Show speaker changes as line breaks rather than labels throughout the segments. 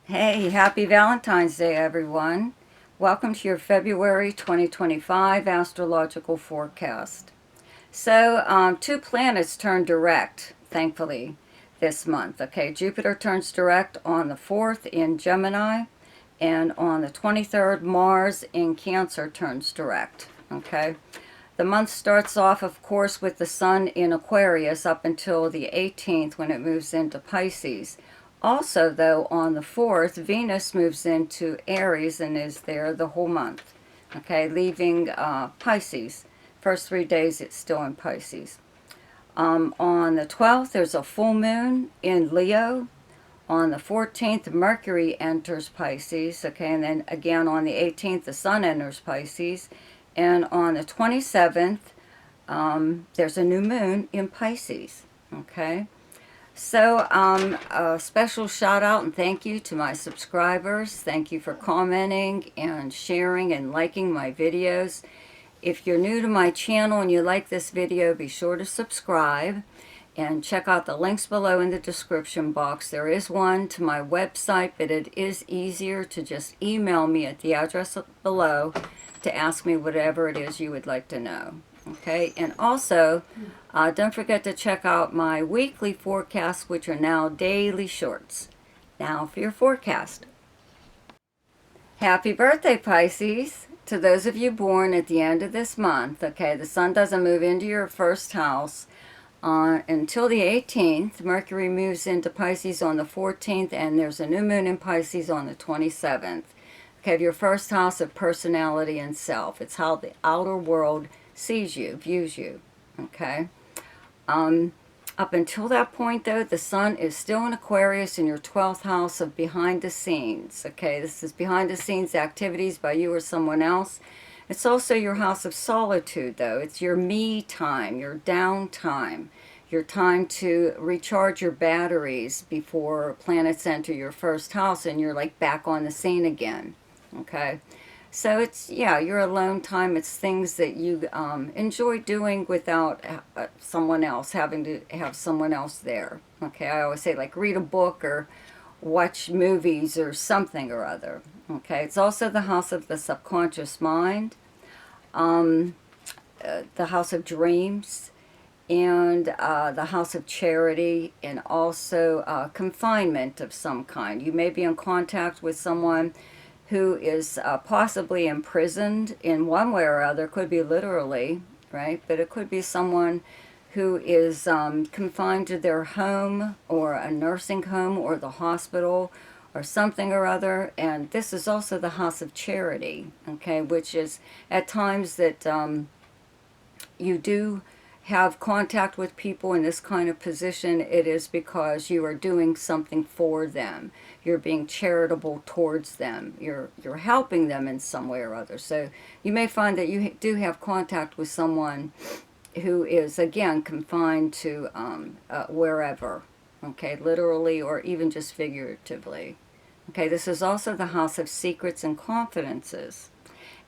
Hey, happy Valentine's Day, everyone. Welcome to your February 2025 astrological forecast. Two planets turn direct, thankfully, this month. Okay, Jupiter turns direct on the 4th in Gemini, and on the 23rd, Mars in Cancer turns direct. Okay, the month starts off, of course, with the Sun in Aquarius up until the 18th when it moves into Pisces. Also, though, on the 4th, Venus moves into Aries and is there the whole month. Okay, leaving Pisces. First 3 days, it's still in Pisces. On the 12th, there's a full moon in Leo. On the 14th, Mercury enters Pisces. Okay, and then again on the 18th, the Sun enters Pisces. And on the 27th, there's a new moon in Pisces. Okay. A special shout out and thank you to my subscribers. Thank you for commenting and sharing and liking my videos. If you're new to my channel and you like this video, be sure to subscribe and check out the links below in the description box. There is one to my website, but it is easier to just email me at the address below to ask me whatever it is you would like to know. Okay, and also don't forget to check out my weekly forecasts, which are now daily shorts. Now for your forecast. Happy birthday, Pisces. To those of you born at the end of this month, okay, the Sun doesn't move into your first house until the 18th. Mercury moves into Pisces on the 14th, and there's a new moon in Pisces on the 27th. Okay, your first house of personality and self. It's how the outer world sees you, views you, okay? Up until that point, though, the Sun is still in Aquarius in your 12th house of behind the scenes, okay? This is behind the scenes activities by you or someone else. It's also your house of solitude, though. It's your me time, your downtime, your time to recharge your batteries before planets enter your first house and you're like back on the scene again, okay? So it's, yeah, your alone time. It's things that you enjoy doing without someone else, having to have someone else there. Okay, I always say like read a book or watch movies or something or other. Okay, it's also the house of the subconscious mind, the house of dreams, and the house of charity, and also confinement of some kind. You may be in contact with someone who is possibly imprisoned in one way or other. Could be literally, right? But it could be someone who is confined to their home or a nursing home or the hospital or something or other. And this is also the house of charity, okay, which is at times that you do have contact with people in this kind of position. It is because you are doing something for them. You're being charitable towards them. You're helping them in some way or other. So you may find that you do have contact with someone who is, again, confined to wherever, okay, literally or even just figuratively. Okay, this is also the house of secrets and confidences.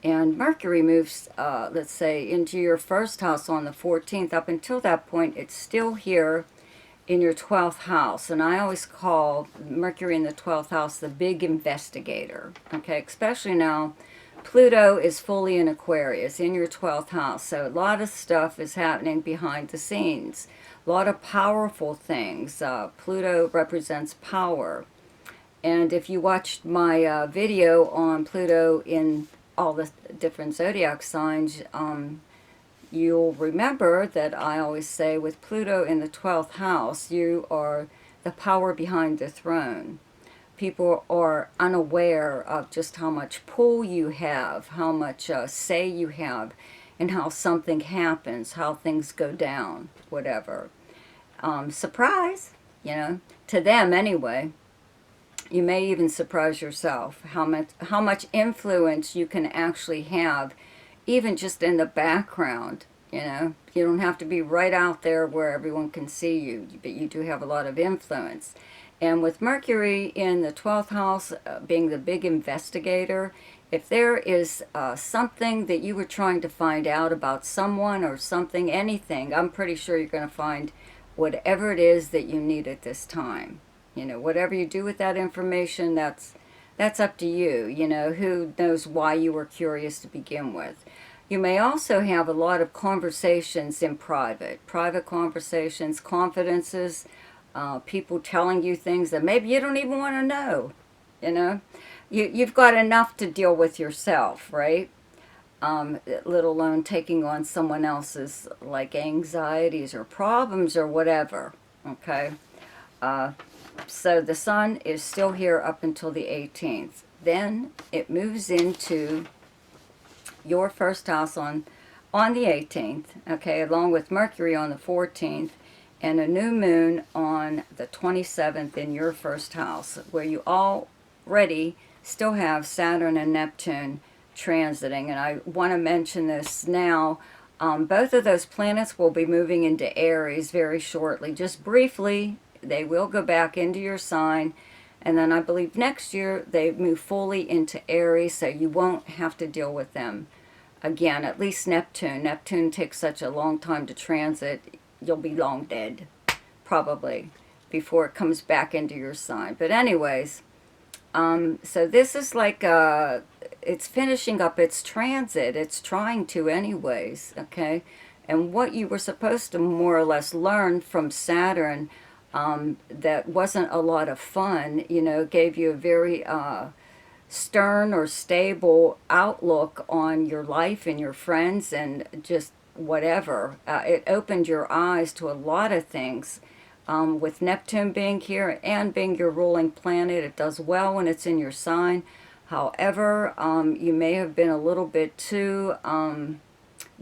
And Mercury moves, let's say, into your first house on the 14th. Up until that point, it's still here in your 12th house. And I always call Mercury in the 12th house the big investigator. Okay, especially now, Pluto is fully in Aquarius in your 12th house. So a lot of stuff is happening behind the scenes. A lot of powerful things. Pluto represents power. And if you watched my video on Pluto in all the different zodiac signs, you'll remember that I always say with Pluto in the 12th house, you are the power behind the throne. People are unaware of just how much pull you have, how much say you have, and how something happens, how things go down, whatever. Surprise, you know, to them anyway. You may even surprise yourself how much influence you can actually have, even just in the background. You know, you don't have to be right out there where everyone can see you, but you do have a lot of influence. And with Mercury in the 12th house, being the big investigator, if there is something that you were trying to find out about someone or something, anything, I'm pretty sure you're going to find whatever it is that you need at this time. You know, whatever you do with that information, that's up to you. You know, who knows why you were curious to begin with. You may also have a lot of conversations in private conversations, confidences, people telling you things that maybe you don't even want to know. You know, you've got enough to deal with yourself, right? Let alone taking on someone else's like anxieties or problems or whatever. Okay, uh, so the sun is still here up until the 18th. Then it moves into your first house on the 18th, okay, along with Mercury on the 14th, and a new moon on the 27th in your first house, where you already still have Saturn and Neptune transiting. And I want to mention this now. Both of those planets will be moving into Aries very shortly. Just briefly, they will go back into your sign. And then I believe next year they move fully into Aries, so you won't have to deal with them again, at least Neptune. Neptune takes such a long time to transit, you'll be long dead, probably, before it comes back into your sign. But anyways, so this is like, it's finishing up its transit. It's trying to anyways, okay? And what you were supposed to more or less learn from Saturn, that wasn't a lot of fun, you know, gave you a very stern or stable outlook on your life and your friends and just whatever. It opened your eyes to a lot of things. With Neptune being here and being your ruling planet, it does well when it's in your sign. However, you may have been a little bit too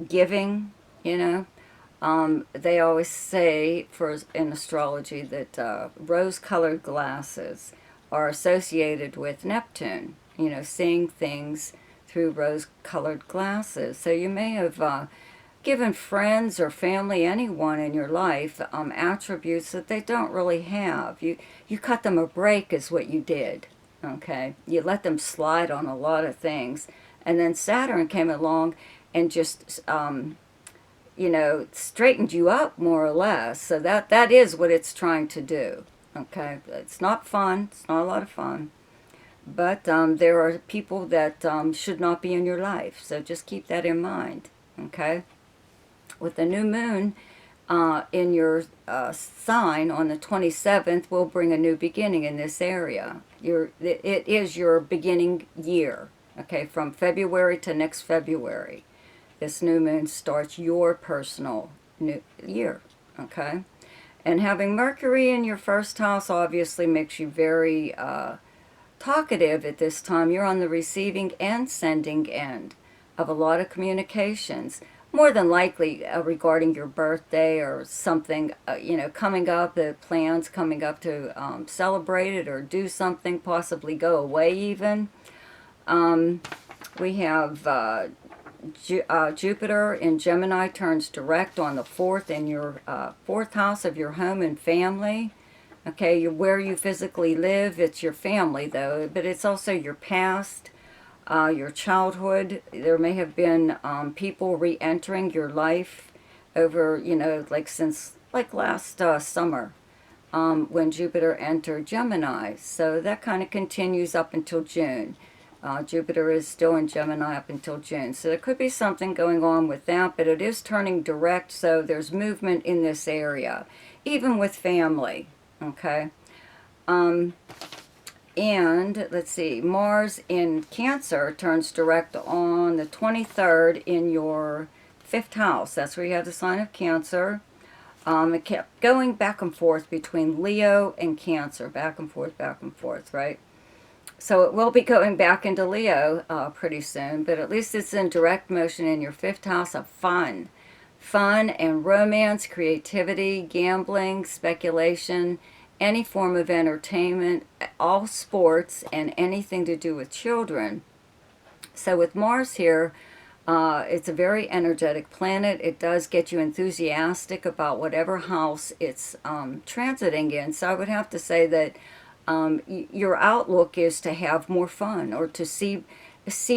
giving, you know. They always say in astrology that rose-colored glasses are associated with Neptune, you know, seeing things through rose-colored glasses. So you may have given friends or family, anyone in your life, attributes that they don't really have. You cut them a break is what you did, okay? You let them slide on a lot of things. And then Saturn came along and just, you know, straightened you up more or less. So that is what it's trying to do. Okay, it's not fun. It's not a lot of fun. But there are people that should not be in your life. So just keep that in mind. Okay? With the new moon in your sign on the 27th will bring a new beginning in this area. It is your beginning year. Okay, from February to next February. This new moon starts your personal new year. Okay? And having Mercury in your first house obviously makes you very talkative at this time. You're on the receiving and sending end of a lot of communications. More than likely regarding your birthday or something, you know, coming up, the plans coming up to celebrate it or do something, possibly go away even. We have Jupiter in Gemini turns direct on the 4th in your 4th house of your home and family. Okay, where you physically live, it's your family though, but it's also your past, your childhood. There may have been people re-entering your life over, you know, like since like last summer when Jupiter entered Gemini. So that kind of continues up until June. Jupiter is still in Gemini up until June. So there could be something going on with that, but it is turning direct, so there's movement in this area, even with family, okay? And let's see, Mars in Cancer turns direct on the 23rd in your 5th house. That's where you have the sign of Cancer. It kept going back and forth between Leo and Cancer, back and forth, right? So it will be going back into Leo pretty soon, but at least it's in direct motion in your 5th house of fun. Fun and romance, creativity, gambling, speculation, any form of entertainment, all sports, and anything to do with children. So with Mars here, it's a very energetic planet. It does get you enthusiastic about whatever house it's transiting in. So I would have to say that your outlook is to have more fun or to see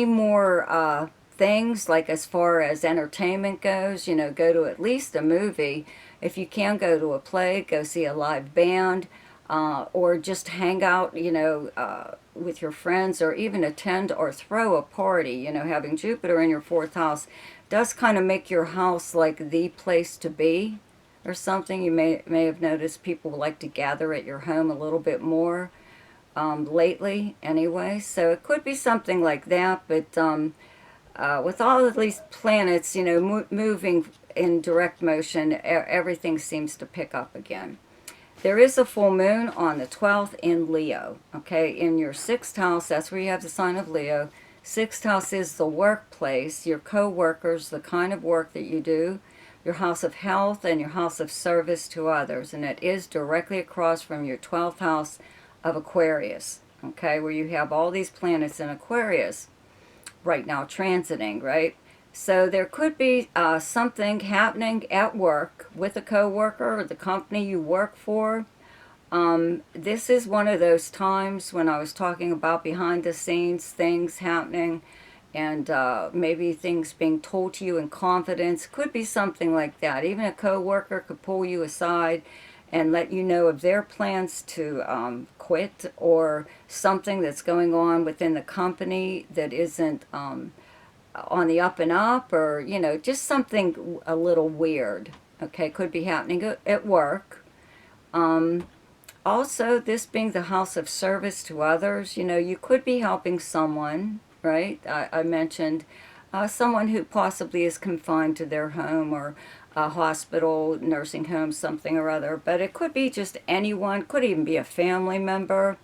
more things, like as far as entertainment goes, you know, go to at least a movie. If you can go to a play, go see a live band. or just hang out, with your friends, or even attend or throw a party. Having Jupiter in your fourth house does kind of make your house like the place to be, or something. You may have noticed people like to gather at your home a little bit more lately, anyway. So it could be something like that. But with all of these planets, moving in direct motion, everything seems to pick up again. There is a full moon on the 12th in Leo, okay? In your sixth house, that's where you have the sign of Leo. Sixth house is the workplace, your co-workers, the kind of work that you do, your house of health, and your house of service to others. And it is directly across from your 12th house of Aquarius, okay? Where you have all these planets in Aquarius right now transiting, right? So there could be something happening at work with a coworker or the company you work for. This is one of those times when I was talking about behind the scenes things happening, and maybe things being told to you in confidence. Could be something like that. Even a coworker could pull you aside and let you know of their plans to quit, or something that's going on within the company that isn't on the up and up, or just something a little weird, okay? Could be happening at work. Also, this being the house of service to others, you could be helping someone, right? I mentioned someone who possibly is confined to their home, or a hospital, nursing home, something or other. But it could be just anyone, could even be a family member,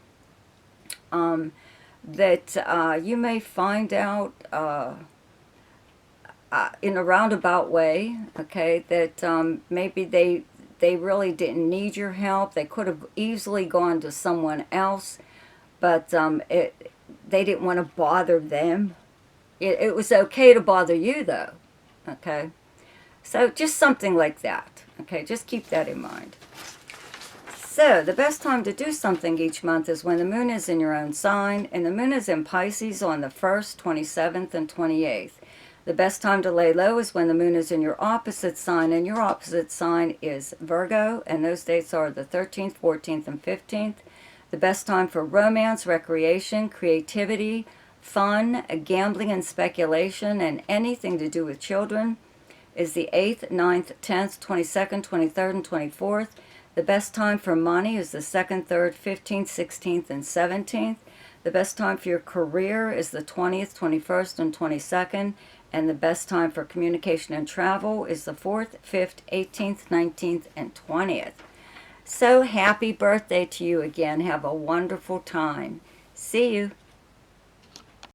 that you may find out in a roundabout way, okay, that maybe they really didn't need your help. They could have easily gone to someone else, but they didn't want to bother them. It was okay to bother you, though, okay? So just something like that, okay? Just keep that in mind. So the best time to do something each month is when the moon is in your own sign, and the moon is in Pisces on the 1st, 27th, and 28th. The best time to lay low is when the moon is in your opposite sign, and your opposite sign is Virgo, and those dates are the 13th, 14th, and 15th. The best time for romance, recreation, creativity, fun, gambling and speculation, and anything to do with children is the 8th, 9th, 10th, 22nd, 23rd, and 24th. The best time for money is the 2nd, 3rd, 15th, 16th, and 17th. The best time for your career is the 20th, 21st, and 22nd. And the best time for communication and travel is the 4th, 5th, 18th, 19th, and 20th. So happy birthday to you again. Have a wonderful time. See you.